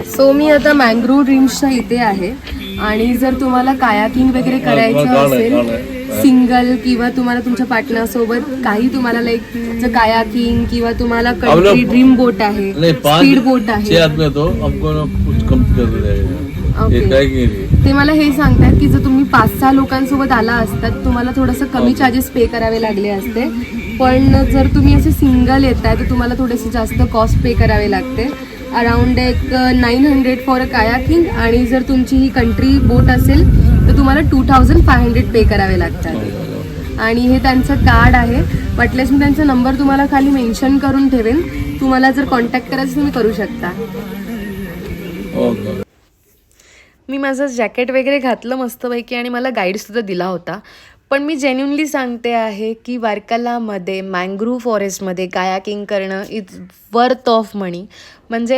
So मी आता mangrove ड्रीम्सच्या इथे आहे आणि जर तुम्हाला कायाकिंग वगैरे करायचं असेल सिंगल किंवा तुम्हाला तुमच्या पार्टनर सोबत काही तुम्हाला लाईक जर कायाकिंग किंवा तुम्हाला कंट्री ड्रीम बोट आहे, स्पीड बोट आहे, ते मला हे सांगतात की जर तुम्ही 5-6 लोकांसोबत आला असतात तुम्हाला थोडंसं कमी चार्जेस पे करावे लागले असते, पण जर तुम्ही असे सिंगल येताय तर तुम्हाला थोडेसे जास्त कॉस्ट पे करावे लागते. अराउंड एक 900 फॉर अ कायाकिंग आणि जर तुमची ही कंट्री बोट असेल तर तुम्हाला 2500 पे करावे लागतात. आणि हे त्यांचं कार्ड आहे, वाटल्यास मी त्यांचा नंबर तुम्हाला खाली मेन्शन करून ठेवेन, तुम्हाला जर कॉन्टॅक्ट करायचं तुम्ही करू शकता. मी माझं जॅकेट वगैरे घातलं मस्तपैकी आणि मला गाईडसुद्धा दिला होता. पण मी जेन्युनली सांगते आहे की वार्कालामध्ये मँग्रोव्ह फॉरेस्टमध्ये कायाकिंग करणं इज वर्थ ऑफ मनी. म्हणजे